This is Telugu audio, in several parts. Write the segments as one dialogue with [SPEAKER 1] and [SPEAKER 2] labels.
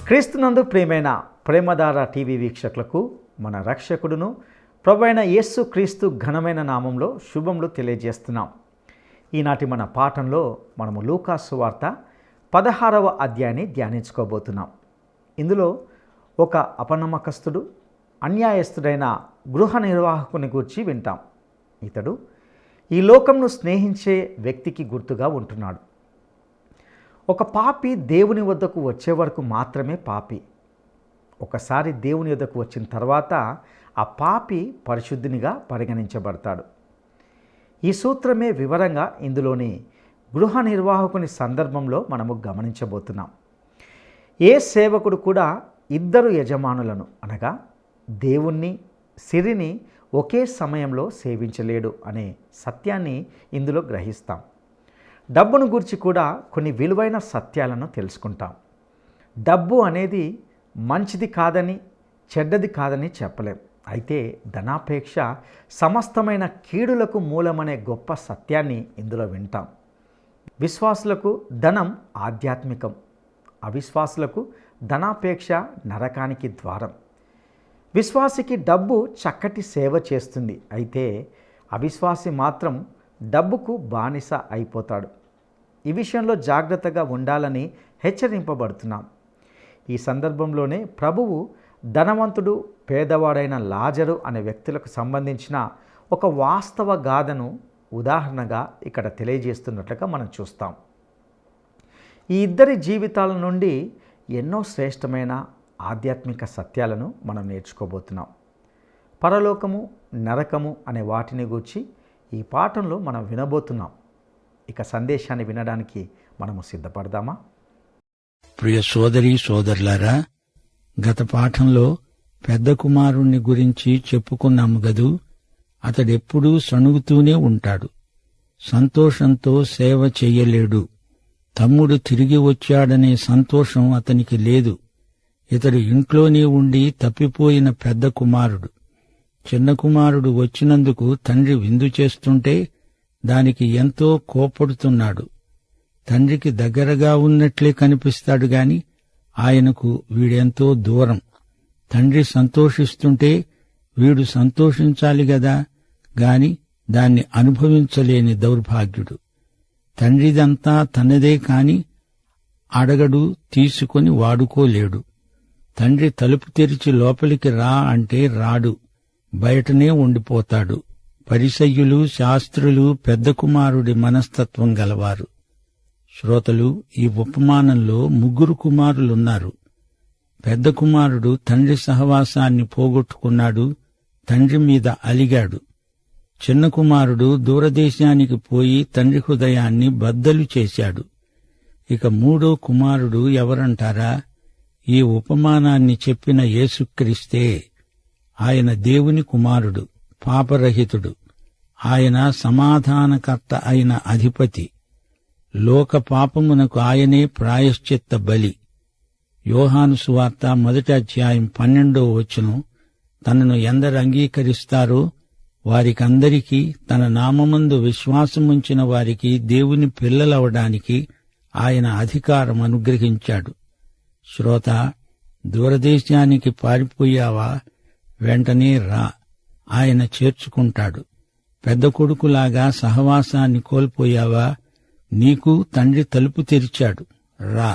[SPEAKER 1] క్రీస్తునందు ప్రియమైన ప్రేమధార టీవీ వీక్షకులకు మన రక్షకుడును ప్రభువైన యేసు క్రీస్తు ఘనమైన నామంలో శుభములు తెలియజేస్తున్నాం. ఈనాటి మన పాఠంలో మనము లూకా సువార్త 16వ అధ్యాయాన్ని ధ్యానించుకోబోతున్నాం. ఇందులో ఒక అపనమ్మకస్తుడు అన్యాయస్తుడైన గృహ నిర్వాహకుని గురించి వింటాం. ఇతడు ఈ లోకంను స్నేహించే వ్యక్తికి గుర్తుగా ఉంటున్నాడు. ఒక పాపి దేవుని వద్దకు వచ్చే వరకు మాత్రమే పాపి. ఒకసారి దేవుని వద్దకు వచ్చిన తర్వాత ఆ పాపి పరిశుద్ధినిగా పరిగణించబడతాడు. ఈ సూత్రమే వివరంగా ఇందులోని గృహ నిర్వాహకుని సందర్భంలో మనము గమనించబోతున్నాం. ఏ సేవకుడు కూడా ఇద్దరు యజమానులను అనగా దేవుణ్ణి సిరిని ఒకే సమయంలో సేవించలేడు అనే సత్యాన్ని ఇందులో గ్రహిస్తాం. డబ్బును గురించి కూడా కొన్ని విలువైన సత్యాలను తెలుసుకుంటాం. డబ్బు అనేది మంచిది కాదని చెడ్డది కాదని చెప్పలేం. అయితే ధనాపేక్ష సమస్తమైన కీడులకు మూలమనే గొప్ప సత్యాన్ని ఇందులో వింటాం. విశ్వాసులకు ధనం ఆధ్యాత్మికం, అవిశ్వాసులకు ధనాపేక్ష నరకానికి ద్వారం. విశ్వాసికి డబ్బు చక్కటి సేవ చేస్తుంది. అయితే అవిశ్వాసి మాత్రం డబ్బుకు బానిస అయిపోతాడు. ఈ విషయంలో జాగ్రత్తగా ఉండాలని హెచ్చరింపబడుతున్నాం. ఈ సందర్భంలోనే ప్రభువు ధనవంతుడు పేదవాడైన లాజరు అనే వ్యక్తులకు సంబంధించిన ఒక వాస్తవ గాథను ఉదాహరణగా ఇక్కడ తెలియజేస్తున్నట్లుగా మనం చూస్తాం. ఈ ఇద్దరి జీవితాల నుండి ఎన్నో శ్రేష్టమైన ఆధ్యాత్మిక సత్యాలను మనం నేర్చుకోబోతున్నాం. పరలోకము, నరకము అనే వాటిని గూర్చి ఈ పాఠంలో మనం వినబోతున్నాం. ఇక సందేశాన్ని వినడానికి మనము సిద్ధపడదామా?
[SPEAKER 2] ప్రియ సోదరీ సోదరులారా, గత పాఠంలో పెద్ద కుమారుణ్ణి గురించి చెప్పుకున్నాము గదూ. అతడెప్పుడూ సణుగుతూనే ఉంటాడు. సంతోషంతో సేవ చెయ్యలేడు. తమ్ముడు తిరిగి వచ్చాడనే సంతోషం అతనికి లేదు. ఇతడు ఇంట్లోనే ఉండి తప్పిపోయిన పెద్ద కుమారుడు. చిన్న కుమారుడు వచ్చినందుకు తండ్రి విందు చేస్తుంటే దానికి ఎంతో కోపడుతున్నాడు. తండ్రికి దగ్గరగా ఉన్నట్లే కనిపిస్తాడు గాని ఆయనకు వీడెంతో దూరం. తండ్రి సంతోషిస్తుంటే వీడు సంతోషించాలి గదా, గాని దాన్ని అనుభవించలేని దౌర్భాగ్యుడు. తండ్రిదంతా తనదే కాని అడగడు, తీసుకొని వాడుకోలేడు. తండ్రి తలుపు తెరిచి లోపలికి రా అంటే రాడు, బయటనే ఉండిపోతాడు. పరిసయ్యులు, శాస్త్రులు పెద్ద కుమారుడి మనస్తత్వం గలవారు. శ్రోతలు, ఈ ఉపమానంలో 3 కుమారులున్నారు. పెద్ద కుమారుడు తండ్రి సహవాసాన్ని పోగొట్టుకున్నాడు, తండ్రి మీద అలిగాడు. చిన్న కుమారుడు దూరదేశానికి పోయి తండ్రి హృదయాన్ని బద్దలు చేశాడు. ఇక 3వ కుమారుడు ఎవరంటారా? ఈ ఉపమానాన్ని చెప్పిన యేసుక్రీస్తే. ఆయన దేవుని కుమారుడు, పాపరహితుడు. ఆయన సమాధానకర్త అయిన అధిపతి. లోక పాపమునకు ఆయనే ప్రాయశ్చిత్త బలి. యోహాను సువార్త 1వ అధ్యాయం 12వ వచనం, తనను ఎందరు అంగీకరిస్తారో వారికందరికీ, తన నామమందు విశ్వాసముంచిన వారికి దేవుని పిల్లలవడానికి ఆయన అధికారం అనుగ్రహించాడు. శ్రోత, దూరదేశానికి పారిపోయావా? వెంటనే రా, ఆయన చేర్చుకుంటాడు. పెద్ద కొడుకులాగా సహవాసాన్ని కోల్పోయావా? నీకు తండ్రి తలుపు తెరిచాడు, రా.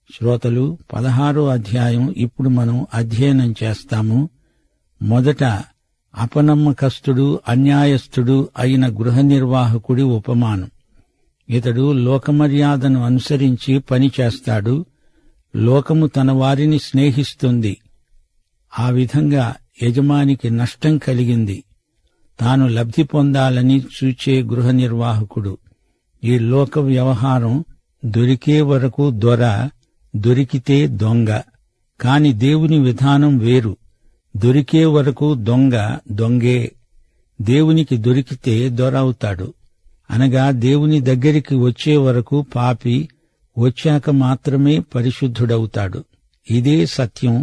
[SPEAKER 2] శ్రోతలు, 16వ అధ్యాయం ఇప్పుడు మనం అధ్యయనం చేస్తాము. మొదట అపనమ్మకస్తుడు, అన్యాయస్తుడు అయిన గృహ నిర్వాహకుడి ఉపమానం. ఇతడు లోకమర్యాదను అనుసరించి పనిచేస్తాడు. లోకము తన వారిని స్నేహిస్తుంది. ఆ విధంగా యజమానికి నష్టం కలిగింది. తాను లబ్ధి పొందాలని చూచే గృహ నిర్వాహకుడు. ఈ లోక వ్యవహారం దొరికే వరకు దొర, దొరికితే దొంగ. కాని దేవుని విధానం వేరు. దొరికే వరకు దొంగ దొంగే. దేవునికి దొరికితే దొర అవుతాడు. అనగా దేవుని దగ్గరికి వచ్చే వరకు పాపి, వచ్చాక మాత్రమే పరిశుద్ధుడవుతాడు. ఇదే సత్యం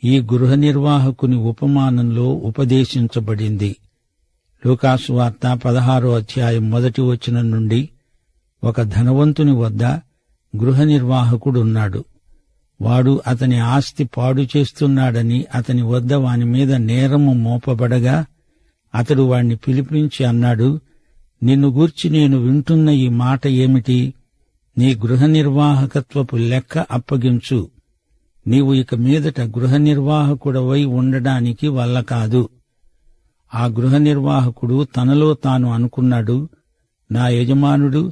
[SPEAKER 2] ఈ గృహ నిర్వాహకుని ఉపమానంలో ఉపదేశించబడింది. లూకాసు వార్త 16వ అధ్యాయం 1వ వచనం నుండి, ఒక ధనవంతుని వద్ద గృహ నిర్వాహకుడున్నాడు. వాడు అతని ఆస్తి పాడు చేస్తున్నాడని అతని వద్ద వాని మీద నేరము మోపబడగా అతడు వాణ్ణి పిలిపించి అన్నాడు, నిన్ను గూర్చి నేను వింటున్న ఈ మాట ఏమిటి? నీ గృహ నిర్వాహకత్వపు లెక్క అప్పగించు. నీవు ఇక మీదట గృహ నిర్వాహకుడవై ఉండడానికి వల్ల కాదు. ఆ గృహ నిర్వాహకుడు తనలో తాను అనుకున్నాడు, నా యజమానుడు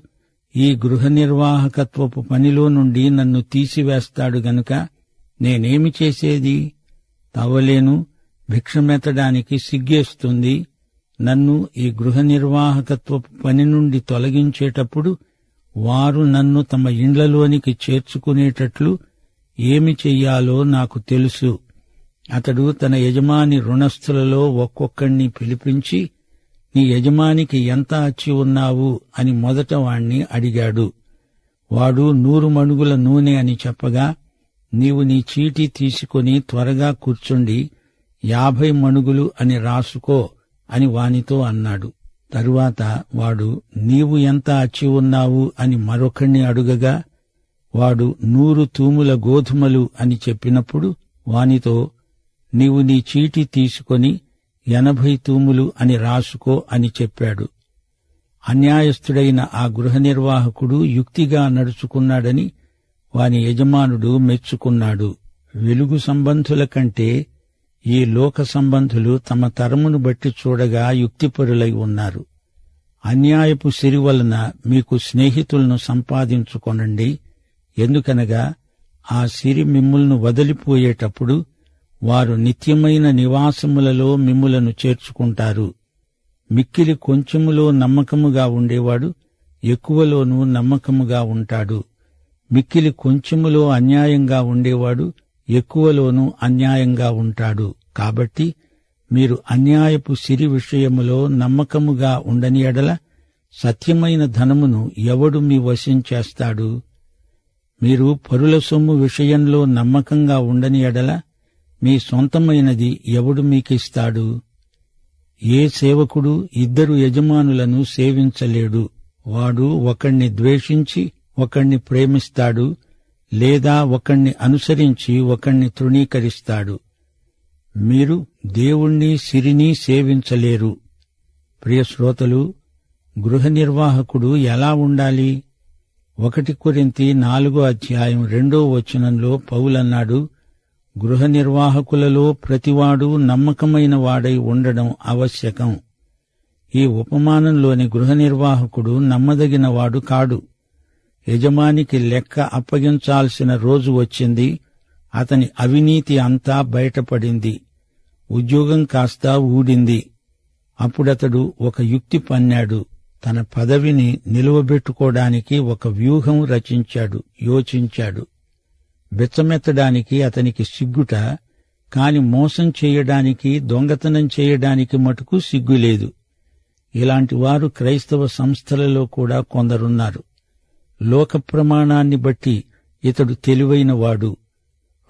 [SPEAKER 2] ఈ గృహ నిర్వాహకత్వపు పనిలో నుండి నన్ను తీసివేస్తాడు గనుక నేనేమి చేసేది? తవ్వలేను, భిక్షమెత్తడానికి సిగ్గేస్తుంది. నన్ను ఈ గృహ నిర్వాహకత్వపు పని నుండి తొలగించేటప్పుడు వారు నన్ను తమ ఇండ్లలోనికి చేర్చుకునేటట్లు ఏమి చెయ్యాలో నాకు తెలుసు. అతడు తన యజమాని రుణస్థులలో ఒక్కొక్కణ్ణి పిలిపించి, నీ యజమానికి ఎంత అచ్చి ఉన్నావు అని మొదట వాణ్ణి అడిగాడు. వాడు 100 మణుగుల నూనె అని చెప్పగా, నీవు నీ చీటీ తీసుకుని త్వరగా కూర్చుండి 50 మణుగులు అని రాసుకో అని వానితో అన్నాడు. తరువాత వాడు నీవు ఎంత అచ్చి ఉన్నావు అని మరొకణ్ణి అడుగగా, వాడు 100 తూముల గోధుమలు అని చెప్పినప్పుడు వానితో, నీవు నీ చీటీ తీసుకొని 80 తూములు అని రాసుకో అని చెప్పాడు. అన్యాయస్థుడైన ఆ గృహ నిర్వాహకుడు యుక్తిగా నడుచుకున్నాడని వాని యజమానుడు మెచ్చుకున్నాడు. వెలుగు సంబంధుల కంటే ఈ లోక సంబంధులు తమ తరమును బట్టి చూడగా యుక్తిపరులై ఉన్నారు. అన్యాయపు సిరి వలన మీకు స్నేహితులను సంపాదించుకొనండి. ఎందుకనగా ఆ సిరి మిమ్ములను వదిలిపోయేటప్పుడు వారు నిత్యమైన నివాసములలో మిమ్ములను చేర్చుకుంటారు. మిక్కిలి కొంచెములో నమ్మకముగా ఉండేవాడు ఎక్కువలోనూ నమ్మకముగా ఉంటాడు. మిక్కిలి కొంచెములో అన్యాయంగా ఉండేవాడు ఎక్కువలోనూ అన్యాయంగా ఉంటాడు. కాబట్టి మీరు అన్యాయపు సిరి విషయములో నమ్మకముగా ఉండని ఎడల సత్యమైన ధనమును ఎవడు మీ వశం చేస్తాడు? మీరు పరుల సొమ్ము విషయంలో నమ్మకంగా ఉండని ఎడల మీ సొంతమైనది ఎవడు మీకిస్తాడు? ఏ సేవకుడు 2 యజమానులను సేవించలేడు. వాడు ఒకణ్ణి ద్వేషించి ఒకణ్ణి ప్రేమిస్తాడు, లేదా ఒకణ్ణి అనుసరించి ఒకణ్ణి తృణీకరిస్తాడు. మీరు దేవుణ్ణి సిరిని సేవించలేరు. ప్రియశ్రోతలు, గృహ నిర్వాహకుడు ఎలా ఉండాలి? 1 కొరింథీ 4:2 పౌలన్నాడు, గృహ నిర్వాహకులలో ప్రతివాడు నమ్మకమైన వాడై ఉండడం ఆవశ్యకం. ఈ ఉపమానంలోని గృహ నిర్వాహకుడు నమ్మదగినవాడు కాడు. యజమానికి లెక్క అప్పగించాల్సిన రోజు వచ్చింది. అతని అవినీతి అంతా బయటపడింది. ఉద్యోగం కాస్తా ఊడింది. అప్పుడతడు ఒక యుక్తి పన్నాడు. తన పదవిని నిలువబెట్టుకోవడానికి ఒక వ్యూహం రచించాడు, యోచించాడు. బెచ్చమెత్తడానికి అతనికి సిగ్గుట, కాని మోసం చేయడానికి, దొంగతనం చేయడానికి మటుకు సిగ్గులేదు. ఇలాంటి వారు క్రైస్తవ సంస్థలలో కూడా కొందరున్నారు. లోక ప్రమాణాన్ని బట్టి ఇతడు తెలివైనవాడు.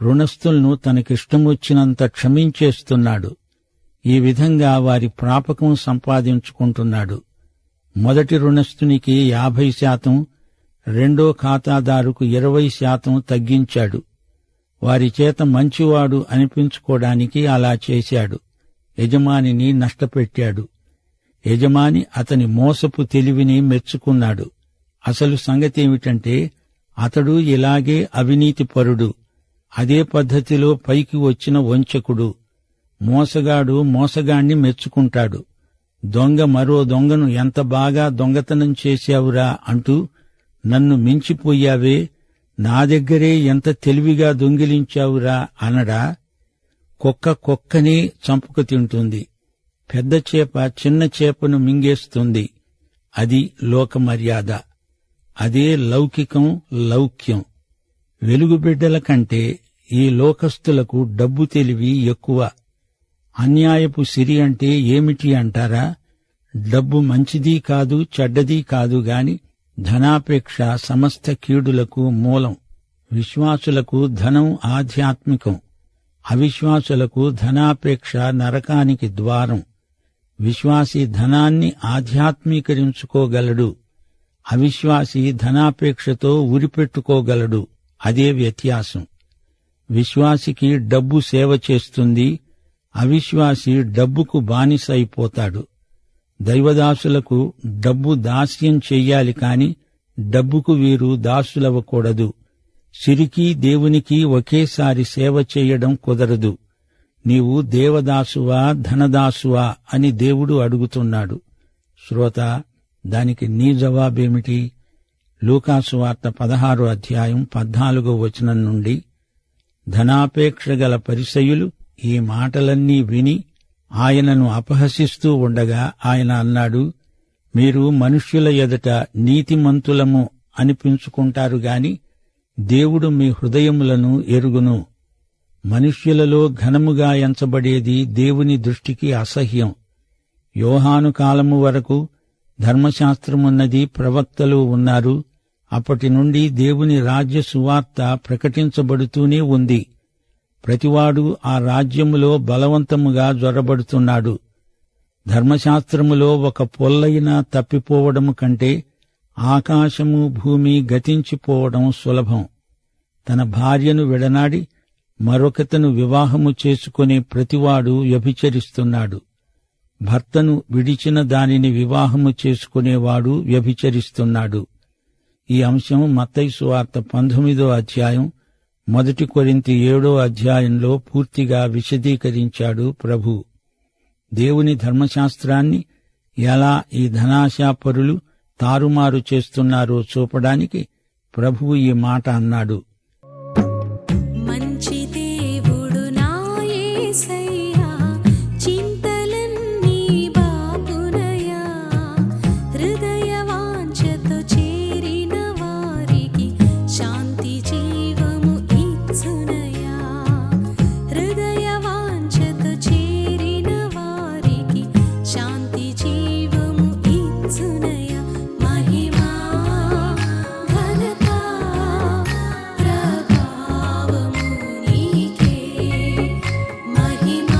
[SPEAKER 2] రుణస్థులను తనకిష్టమొచ్చినంత క్షమించేస్తున్నాడు. ఈ విధంగా వారి ప్రాపకం సంపాదించుకుంటున్నాడు. మొదటి రుణస్థునికి 50%, రెండో ఖాతాదారుకు 20% తగ్గించాడు. వారి చేత మంచివాడు అనిపించుకోవడానికి అలా చేశాడు. యజమానిని నష్టపెట్టాడు. యజమాని అతని మోసపు తెలివిని మెచ్చుకున్నాడు. అసలు సంగతేమిటంటే అతడు ఇలాగే అవినీతిపరుడు. అదే పద్ధతిలో పైకి వచ్చిన వంచకుడు. మోసగాడు మోసగాణ్ణి మెచ్చుకుంటాడు. దొంగ మరో దొంగను ఎంత బాగా దొంగతనం చేశావురా అంటూ, నన్ను మించిపోయావే, నా దగ్గరే ఎంత తెలివిగా దొంగిలించావురా అనడా? కుక్కనే చంపుకు తింటుంది. పెద్ద చేప చిన్న చేపను మింగేస్తుంది. అది లోక మర్యాద. అదే లౌకికం, లౌక్యం. వెలుగుబిడ్డల కంటే ఈ లోకస్తులకు డబ్బు తెలివి ఎక్కువ. అన్యాయపు సిరి అంటే ఏమిటి అంటారా? డబ్బు మంచిదీ కాదు, చెడ్డదీ కాదు గాని ధనాపేక్ష సమస్త కీడులకు మూలం. విశ్వాసులకు ధనం ఆధ్యాత్మికం, అవిశ్వాసులకు ధనాపేక్ష నరకానికి ద్వారం. విశ్వాసి ధనాన్ని ఆధ్యాత్మీకరించుకోగలడు, అవిశ్వాసి ధనాపేక్షతో ఉరిపెట్టుకోగలడు. అదే వ్యత్యాసం. విశ్వాసికి డబ్బు సేవ చేస్తుంది, అవిశ్వాసి డబ్బుకు బానిస అయిపోతాడు. దైవదాసులకు డబ్బు దాస్యం చెయ్యాలి కాని డబ్బుకు వీరు దాసులవ్వకూడదు. సిరికి దేవునికి ఒకేసారి సేవ చేయడం కుదరదు. నీవు దేవదాసువా ధనదాసువా అని దేవుడు అడుగుతున్నాడు. శ్రోత, దానికి నీ జవాబేమిటి? లూకాసు వార్త 16వ అధ్యాయం 14వ వచనం నుండి, ధనాపేక్ష గల పరిసయ్యులు ఈ మాటలన్నీ విని ఆయనను అపహసిస్తూ ఉండగా ఆయన అన్నాడు, మీరు మనుష్యుల ఎదుట నీతిమంతులము అనిపించుకుంటారు గాని దేవుడు మీ హృదయములను ఎరుగును. మనుష్యులలో ఘనముగా ఎంచబడేది దేవుని దృష్టికి అసహ్యం. యోహాను కాలము వరకు ధర్మశాస్త్రమున్నది, ప్రవక్తలు ఉన్నారు. అప్పటి నుండి దేవుని రాజ్య సువార్త ప్రకటించబడుతూనే ఉంది. ప్రతివాడు ఆ రాజ్యములో బలవంతముగా జొరబడుతున్నాడు. ధర్మశాస్త్రములో ఒక పొల్లైనా తప్పిపోవడము కంటే ఆకాశము భూమి గతించిపోవడం సులభం. తన భార్యను విడనాడి మరొకతను వివాహము చేసుకునే ప్రతివాడు వ్యభిచరిస్తున్నాడు. భర్తను విడిచిన దానిని వివాహము చేసుకునేవాడు వ్యభిచరిస్తున్నాడు. ఈ అంశం మత్తయి సువార్త 19వ అధ్యాయం 1 కొరింథీ 7వ అధ్యాయంలో పూర్తిగా విశదీకరించాడు ప్రభు. దేవుని ధర్మశాస్త్రాన్ని ఎలా ఈ ధనాశాపరులు తారుమారు చేస్తున్నారో చూపడానికి ప్రభువు ఈ మాట అన్నాడు.
[SPEAKER 3] మంచి దేవుడు నా యేసయ్యా, చింతలన్నీ బాపునయా, హృదయ వాంఛతో చేరిన వారికి శాంతి జీవము ఇచ్చునయా, హృదయ వాంఛతో చేరిన వారికి శాంతి జీవము ఇచ్చునయా. మహిమా ఘనత ప్రభావము నీకే, మహిమా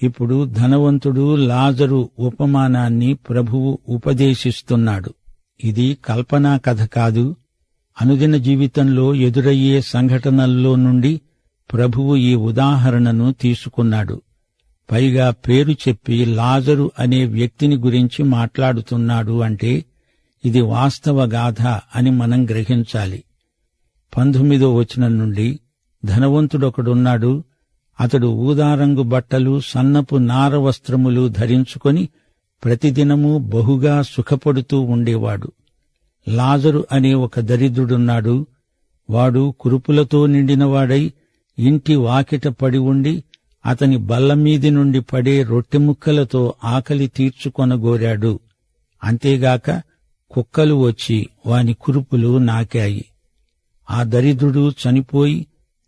[SPEAKER 2] ఇప్పుడు ధనవంతుడు లాజరు ఉపమానాన్ని ప్రభువు ఉపదేశిస్తున్నాడు. ఇది కల్పనా కథ కాదు. అనుదిన జీవితంలో ఎదురయ్యే సంఘటనల్లో నుండి ప్రభువు ఈ ఉదాహరణను తీసుకున్నాడు. పైగా పేరు చెప్పి లాజరు అనే వ్యక్తిని గురించి మాట్లాడుతున్నాడు అంటే ఇది వాస్తవ గాథ అని మనం గ్రహించాలి. 19వ వచనం నుండి, ధనవంతుడొకడున్నాడు. అతడు ఊదారంగు బట్టలు, సన్నపు నార వస్త్రములు ధరించుకొని ప్రతిదినము బహుగా సుఖపడుతూ ఉండేవాడు. లాజరు అనే ఒక దరిద్రుడున్నాడు. వాడు కురుపులతో నిండినవాడై ఇంటి వాకిట పడి ఉండి అతని బల్లమీది నుండి పడే రొట్టెముక్కలతో ఆకలి తీర్చుకొనగోరాడు. అంతేగాక కుక్కలు వచ్చి వాని కురుపులు నాకాయి. ఆ దరిద్రుడు చనిపోయి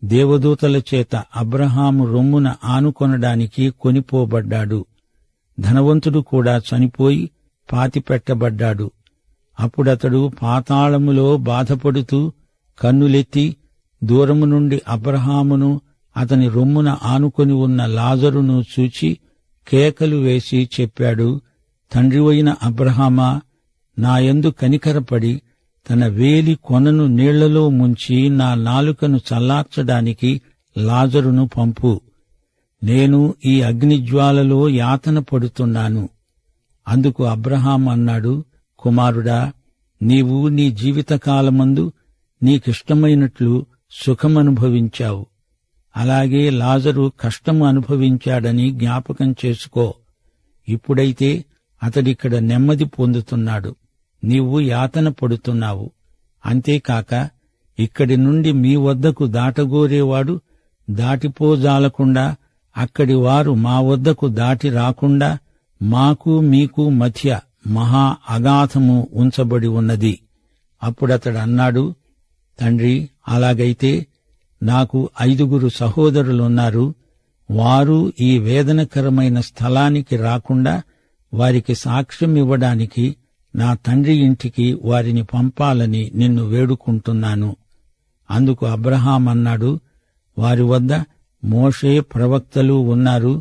[SPEAKER 2] దేవదూతల చేత అబ్రహాము రొమ్మున ఆనుకొనడానికి కొనిపోబడ్డాడు. ధనవంతుడు కూడా చనిపోయి పాతిపెట్టబడ్డాడు. అప్పుడతడు పాతాళములో బాధపడుతూ కన్నులెత్తి దూరము నుండి అబ్రహామును, అతని రొమ్మున ఆనుకొని ఉన్న లాజరును చూచి కేకలు వేసి చెప్పాడు, తండ్రివైన అబ్రహామా, నాయందు కనికరపడి తన వేలి కొనను నీళ్లలో ముంచి నా నాలుకను చల్లార్చడానికి లాజరును పంపు. నేను ఈ అగ్నిజ్వాలలో యాతన పడుతున్నాను. అందుకు అబ్రహాం అన్నాడు, కుమారుడా, నీవు నీ జీవితకాలమందు నీకిష్టమైనట్లు సుఖమనుభవించావు. అలాగే లాజరు కష్టము అనుభవించాడని జ్ఞాపకం చేసుకో. ఇప్పుడైతే అతడిక్కడ నెమ్మది పొందుతున్నాడు, నీవు యాతన పడుతున్నావు. అంతేకాక ఇక్కడి నుండి మీ వద్దకు దాటగోరేవాడు దాటిపోజాలకుండా, అక్కడి వారు మా వద్దకు దాటి రాకుండా మాకు మీకు మధ్య మహా అగాధము ఉంచబడి ఉన్నది. అప్పుడతడన్నాడు, తండ్రి, అలాగైతే నాకు 5 సహోదరులున్నారు. వారు ఈ వేదనకరమైన స్థలానికి రాకుండా వారికి సాక్ష్యమివ్వడానికి నా తండ్రి ఇంటికి వారిని పంపాలని నిన్ను వేడుకుంటున్నాను. అందుకు అబ్రహాం అన్నాడు, వారి వద్ద మోషే ప్రవక్తలు ఉన్నారు,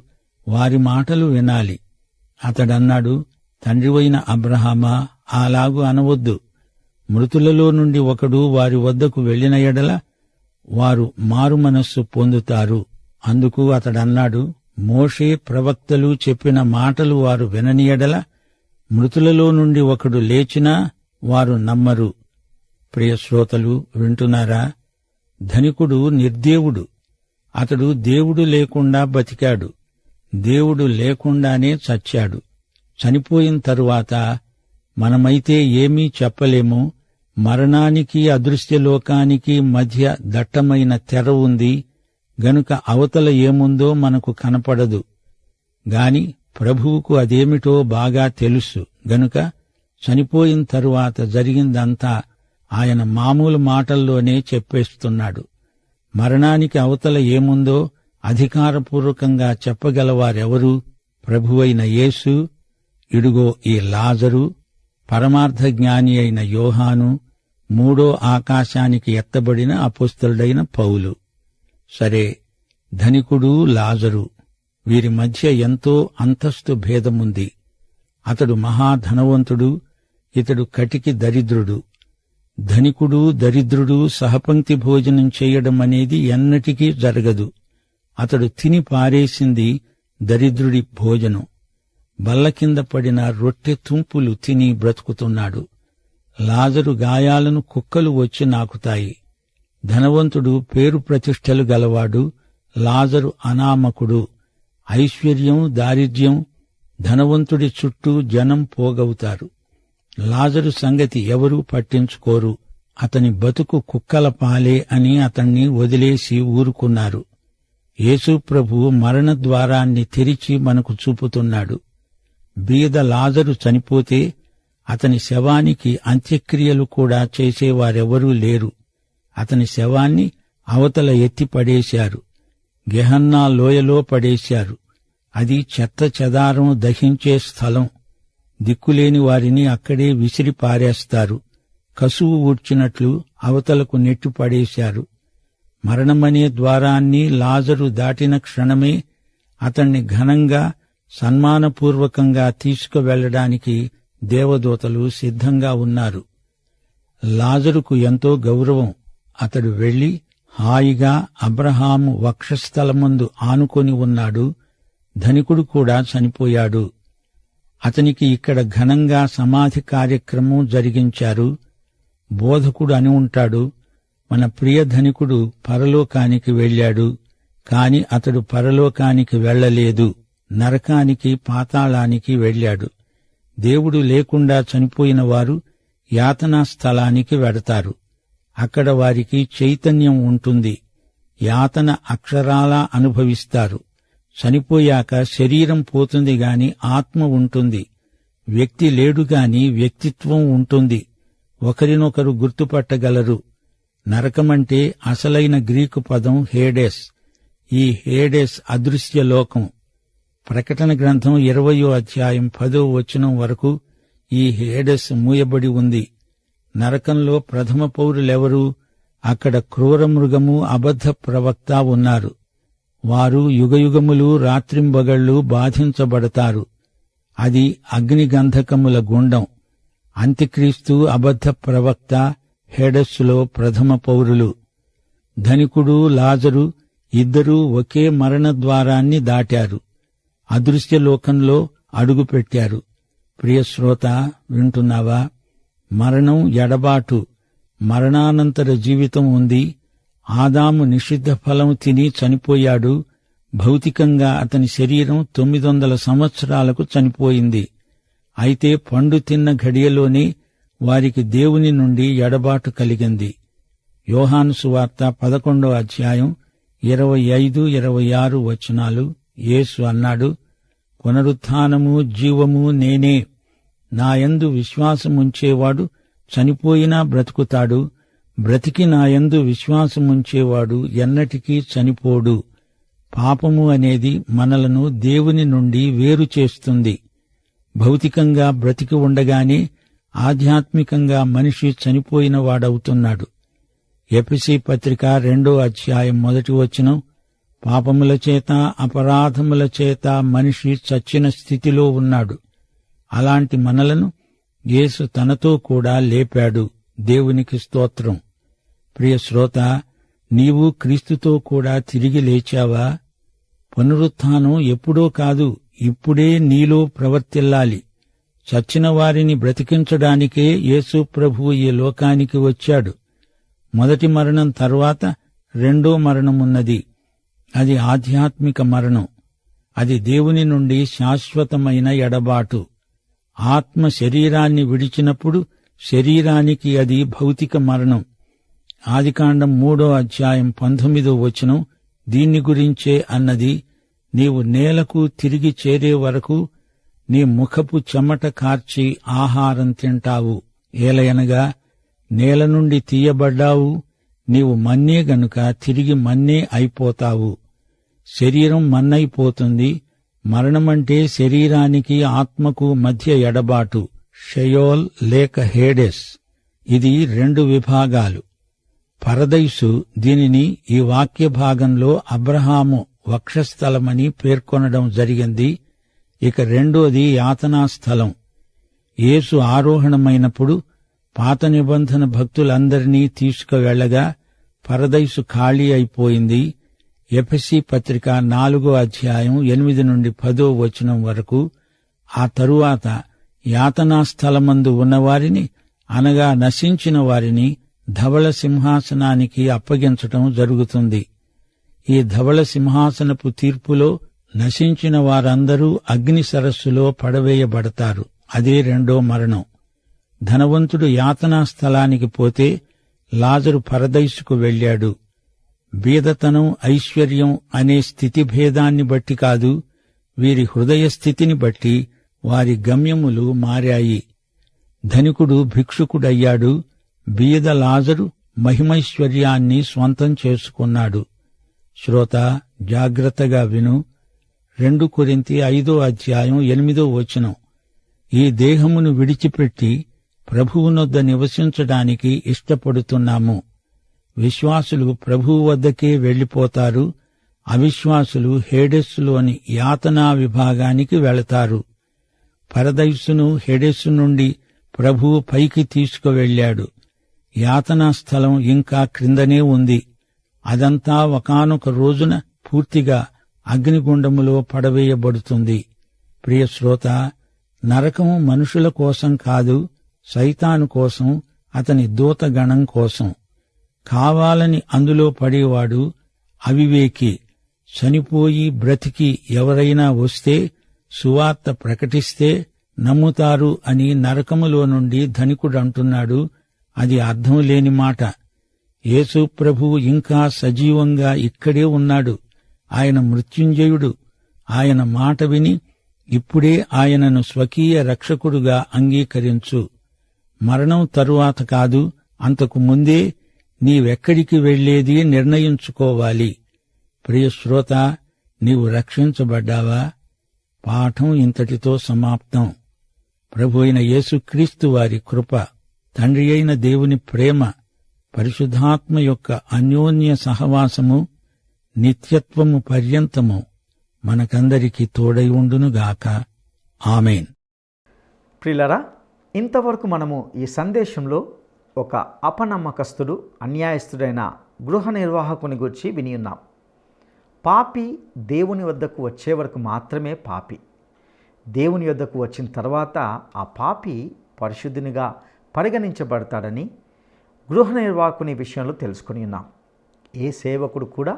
[SPEAKER 2] వారి మాటలు వినాలి. అతడన్నాడు, తండ్రివైన అబ్రహామా, అలాగు అనవద్దు. మృతులలో నుండి ఒకడు వారి వద్దకు వెళ్లిన ఎడల వారు మారుమనస్సు పొందుతారు. అందుకు అతడన్నాడు, మోషే ప్రవక్తలు చెప్పిన మాటలు వారు వినని ఎడల మృతులలో నుండి ఒకడు లేచినా వారు నమ్మరు. ప్రియశ్రోతలు, వింటున్నారా? ధనికుడు నిర్దేవుడు. అతడు దేవుడు లేకుండా బతికాడు, దేవుడు లేకుండానే చచ్చాడు. చనిపోయిన తరువాత మనమైతే ఏమీ చెప్పలేము. మరణానికి అదృశ్యలోకానికి మధ్య దట్టమైన తెర ఉంది గనుక అవతల ఏముందో మనకు కనపడదు. గాని ప్రభువుకు అదేమిటో బాగా తెలుసు గనుక చనిపోయిన తరువాత జరిగిందంతా ఆయన మామూలు మాటల్లోనే చెప్పేస్తున్నాడు. మరణానికి అవతల ఏముందో అధికారపూర్వకంగా చెప్పగలవారెవరు? ప్రభువైన యేసు, ఇడుగో ఈ లాజరు, పరమార్థ జ్ఞాని అయిన యోహాను, 3వ ఆకాశానికి ఎత్తబడిన అపోస్తలుడైన పౌలు. సరే, ధనికుడు, లాజరు, వీరి మధ్య ఎంతో అంతస్తు భేదముంది. అతడు మహాధనవంతుడు, ఇతడు కటికి దరిద్రుడు. ధనికుడు, దరిద్రుడు సహపంక్తి భోజనం చేయడం అనేది ఎన్నటికీ జరగదు. అతడు తిని పారేసింది దరిద్రుడి భోజనం. బల్ల కింద పడిన రొట్టె తుంపులు తిని బ్రతుకుతున్నాడు. లాజరు గాయాలను కుక్కలు వచ్చి నాకుతాయి. ధనవంతుడు పేరు ప్రతిష్టలు గలవాడు, లాజరు అనామకుడు. ఐశ్వర్యం, దారిద్ర్యం, ధనవంతుడి చుట్టూ జనం పోగవుతారు. లాజరు సంగతి ఎవరూ పట్టించుకోరు. అతని బతుకు కుక్కల పాలే అని అతణ్ణి వదిలేసి ఊరుకున్నారు. యేసు ప్రభువు మరణద్వారాన్ని తెరిచి మనకు చూపుతున్నాడు. బీద లాజరు చనిపోతే అతని శవానికి అంత్యక్రియలు కూడా చేసేవారెవరూ లేరు. అతని శవాన్ని అవతల ఎత్తిపడేశారు, గెహన్నా లోయలో పడేశారు. అది చెత్త చెదారం దహించే స్థలం. దిక్కులేని వారిని అక్కడే విసిరి పారేస్తారు. కసువు ఊడ్చినట్లు అవతలకు నెట్టి పడేశారు. మరణమనే ద్వారాన్ని లాజరు దాటిన క్షణమే అతణ్ణి ఘనంగా సన్మానపూర్వకంగా తీసుకువెళ్లడానికి దేవదూతలు సిద్ధంగా ఉన్నారు. లాజరుకు ఎంతో గౌరవం. అతడు వెళ్లి హాయిగా అబ్రహాము వక్షస్థలమందు ఆనుకొని ఉన్నాడు. ధనికుడు కూడా చనిపోయాడు. అతనికి ఇక్కడ ఘనంగా సమాధి కార్యక్రమం జరిగించారు. బోధకుడు అని ఉంటాడు, మన ప్రియ ధనికుడు పరలోకానికి వెళ్ళాడు. కాని అతడు పరలోకానికి వెళ్లలేదు, నరకానికి పాతాళానికి వెళ్ళాడు. దేవుడు లేకుండా చనిపోయిన వారు యాతనా స్థలానికి వెడతారు. అక్కడ వారికి చైతన్యం ఉంటుంది. యాతన అక్షరాలా అనుభవిస్తారు. చనిపోయాక శరీరం పోతుంది గాని ఆత్మ ఉంటుంది. వ్యక్తి లేడుగాని వ్యక్తిత్వం ఉంటుంది. ఒకరినొకరు గుర్తుపట్టగలరు. నరకమంటే అసలైన గ్రీకు పదం హేడెస్. ఈ హేడెస్ అదృశ్య లోకం. ప్రకటన గ్రంథం 20వ అధ్యాయం 10వ వచనం వరకు ఈ హేడెస్ మూయబడి ఉంది. నరకంలో ప్రథమ పౌరులెవరు? అక్కడ క్రూరమృగము, అబద్ధ ప్రవక్త ఉన్నారు. వారు యుగయుగములు రాత్రింబగళ్లు బాధించబడతారు. అది అగ్నిగంధకముల గుండం. అంత్యక్రీస్తు, అబద్ధ ప్రవక్త హేడస్సులో ప్రథమ పౌరులు. ధనికుడు, లాజరు ఇద్దరూ ఒకే మరణద్వారాన్ని దాటారు. అదృశ్యలోకంలో అడుగుపెట్టారు. ప్రియశ్రోత, వింటున్నావా? మరణం ఎడబాటు, మరణానంతర జీవితం ఉంది. ఆదాము నిషిద్ధ ఫలం తిని చనిపోయాడు. భౌతికంగా అతని శరీరం 900 సంవత్సరాలకు చనిపోయింది. అయితే పండు తిన్న ఘడియలోనే వారికి దేవుని నుండి ఎడబాటు కలిగింది. యోహాను సువార్త 11వ అధ్యాయం 25, 26 వచనాలు. యేసు అన్నాడు, పునరుత్థానము జీవము నేనే. నాయందు విశ్వాసముంచేవాడు చనిపోయినా బ్రతుకుతాడు. బ్రతికి నాయందు విశ్వాసముంచేవాడు ఎన్నటికీ చనిపోడు. పాపము అనేది మనలను దేవుని నుండి వేరు చేస్తుంది. భౌతికంగా బ్రతికి ఉండగానే ఆధ్యాత్మికంగా మనిషి చనిపోయిన వాడవుతున్నాడు. ఎఫెసీ పత్రిక 2వ అధ్యాయం 1వ వచనం, పాపముల చేత అపరాధముల చేత మనిషి చచ్చిన స్థితిలో ఉన్నాడు. అలాంటి మనలను యేసు తనతో కూడా లేపాడు. దేవునికి స్తోత్రం. ప్రియ శ్రోత, నీవు క్రీస్తుతో కూడా తిరిగి లేచావా? పునరుత్థానం ఎప్పుడో కాదు, ఇప్పుడే నీలో ప్రవర్తిల్లాలి. చచ్చిన వారిని బ్రతికించడానికే యేసు ప్రభువు ఈ లోకానికి వచ్చాడు. మొదటి మరణం తర్వాత రెండో మరణమున్నది. అది ఆధ్యాత్మిక మరణం. అది దేవుని నుండి శాశ్వతమైన ఎడబాటు. ఆత్మ శరీరాన్ని విడిచినప్పుడు శరీరానికి అది భౌతిక మరణం. ఆదికాండం 3వ అధ్యాయం 19వ వచనం దీన్ని గురించే అన్నది, నీవు నేలకు తిరిగి చేరే వరకు నీ ముఖపు చెమట కార్చి ఆహారం తింటావు. ఏలయనగా నేల నుండి తీయబడ్డావు, నీవు మన్నే గనుక తిరిగి మన్నే అయిపోతావు. శరీరం మన్నైపోతుంది. మరణమంటే శరీరానికి ఆత్మకు మధ్య ఎడబాటు, షయోల్ లేక హేడెస్. ఇది 2 విభాగాలు. పరదైసు, దీనిని ఈ వాక్య భాగంలో అబ్రహాము వక్షస్థలమని పేర్కొనడం జరిగింది. ఇక రెండోది యాతనా స్థలం. యేసు ఆరోహణమైనప్పుడు పాత నిబంధన భక్తులందరినీ తీసుకువెళ్లగా పరదైసు ఖాళీ అయిపోయింది. ఎఫెసీ పత్రిక 4వ అధ్యాయం 8 నుండి 10వ వచనం వరకు. ఆ తరువాత యాతనా స్థలమందు ఉన్నవారిని, అనగా నశించిన వారిని ధవళ సింహాసనానికి అప్పగించటం జరుగుతుంది. ఈ ధవళ సింహాసనపు తీర్పులో నశించిన వారందరూ అగ్ని సరస్సులో పడవేయబడతారు. అదే రెండో మరణం. ధనవంతుడు యాతనా స్థలానికి పోతే లాజరు పరదైసుకు వెళ్ళాడు. బీదతనం, ఐశ్వర్యం అనే స్థితిభేదాన్ని బట్టి కాదు, వీరి హృదయ స్థితిని బట్టి వారి గమ్యములు మారాయి. ధనికుడు భిక్షుకుడయ్యాడు. బీద లాజరు మహిమైశ్వర్యాన్ని స్వంతం చేసుకున్నాడు. శ్రోత, జాగ్రత్తగా విను. 2 కొరింథీ 5వ అధ్యాయం 8వ వచనం. ఈ దేహమును విడిచిపెట్టి ప్రభువునొద్ద నివసించడానికి ఇష్టపడుతున్నాము. విశ్వాసులు ప్రభువు వద్దకే వెళ్లిపోతారు. అవిశ్వాసులు హేడెస్సులోని యాతనా విభాగానికి వెళతారు. పరదైసును హేడెస్సు నుండి ప్రభువు పైకి తీసుకువెళ్ళాడు. యాతనా స్థలం ఇంకా క్రిందనే ఉంది. అదంతా ఒకానొక రోజున పూర్తిగా అగ్నిగుండములో పడవేయబడుతుంది. ప్రియశ్రోత, నరకం మనుషుల కోసం కాదు, సైతాను కోసం, అతని దూతగణం కోసం. కావాలని అందులో పడేవాడు అవివేకి. చనిపోయి బ్రతికి ఎవరైనా వస్తే సువార్త ప్రకటిస్తే నమ్ముతారు అని నరకములో నుండి ధనికుడంటున్నాడు. అది అర్థం లేని మాట. యేసు ప్రభువు ఇంకా సజీవంగా ఇక్కడే ఉన్నాడు. ఆయన మృత్యుంజయుడు. ఆయన మాట విని ఇప్పుడే ఆయనను స్వకీయ రక్షకుడుగా అంగీకరించు. మరణం తరువాత కాదు, అంతకు ముందే నీవెక్కడికి వెళ్లేది నిర్ణయించుకోవాలి. ప్రియశ్రోత, నీవు రక్షించబడ్డావా? పాఠం ఇంతటితో సమాప్తం. ప్రభు అయిన యేసుక్రీస్తు వారి కృప, తండ్రి అయిన దేవుని ప్రేమ, పరిశుద్ధాత్మ యొక్క అన్యోన్య సహవాసము నిత్యత్వము పర్యంతము మనకందరికీ తోడై ఉండునుగాక. ఆమేన్.
[SPEAKER 1] ప్రియులరా, ఇంతవరకు మనము ఈ సందేశంలో ఒక అపనమ్మకస్తుడు, అన్యాయస్తుడైన గృహ నిర్వాహకుని గురించి విని ఉన్నాం. పాపి దేవుని వద్దకు వచ్చే వరకు మాత్రమే పాపి. దేవుని వద్దకు వచ్చిన తర్వాత ఆ పాపి పరిశుద్ధునిగా పరిగణించబడతాడని గృహ నిర్వాహకుని విషయంలో తెలుసుకుని ఉన్నాం. ఏ సేవకుడు కూడా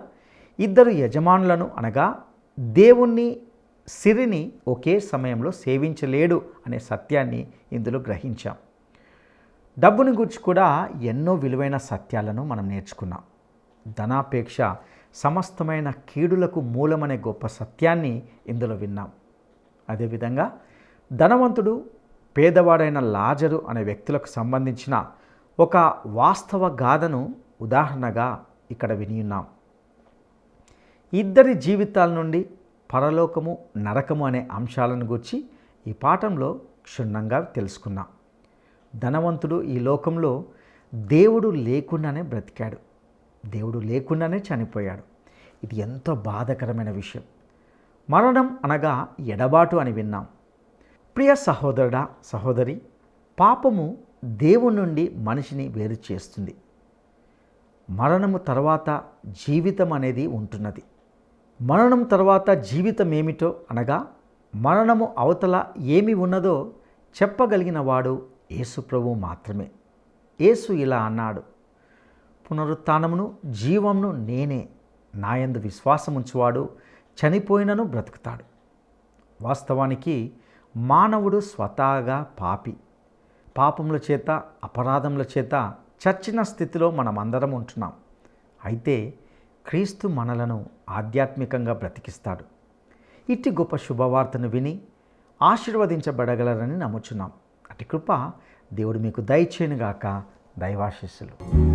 [SPEAKER 1] ఇద్దరు యజమానులను అనగా దేవుణ్ణి, సిరిని ఒకే సమయంలో సేవించలేడు అనే సత్యాన్ని ఇందులో గ్రహించాం. డబ్బుని గురించి కూడా ఎన్నో విలువైన సత్యాలను మనం నేర్చుకున్నాం. ధనాపేక్ష సమస్తమైన కీడులకు మూలమనే గొప్ప సత్యాన్ని ఇందులో విన్నాం. అదేవిధంగా ధనవంతుడు, పేదవాడైన లాజరు అనే వ్యక్తులకు సంబంధించిన ఒక వాస్తవ గాథను ఉదాహరణగా ఇక్కడ విని ఉన్నాం. ఇద్దరి జీవితాల నుండి పరలోకము, నరకము అనే అంశాలను గురించి ఈ పాఠంలో క్షుణ్ణంగా తెలుసుకున్నాం. ధనవంతుడు ఈ లోకంలో దేవుడు లేకుండానే బ్రతికాడు, దేవుడు లేకుండానే చనిపోయాడు. ఇది ఎంతో బాధాకరమైన విషయం. మరణం అనగా ఎడబాటు అని విన్నాం. ప్రియ సహోదరుడా, సహోదరి, పాపము దేవుని నుండి మనిషిని వేరు చేస్తుంది. మరణము తర్వాత జీవితం అనేది ఉంటున్నది. మరణం తర్వాత జీవితం ఏమిటో అనగా మరణము అవతల ఏమి ఉన్నదో చెప్పగలిగిన వాడు యేసు ప్రభువు మాత్రమే. యేసు ఇలా అన్నాడు, పునరుత్థానమును జీవమును నేనే, నాయందు విశ్వాసముంచువాడు చనిపోయినను బ్రతుకుతాడు. వాస్తవానికి మానవుడు స్వతహాగా పాపి. పాపముల చేత, అపరాధముల చేత చచ్చిన స్థితిలో మనమందరం ఉంటున్నాం. అయితే క్రీస్తు మనలను ఆధ్యాత్మికంగా బ్రతికిస్తాడు. ఇట్టి గొప్ప శుభవార్తను విని ఆశీర్వదించబడగలరని నమ్ముచున్నాం. అటు కృప దేవుడు మీకు దయచేయునుగాక. దైవాశీస్సులు.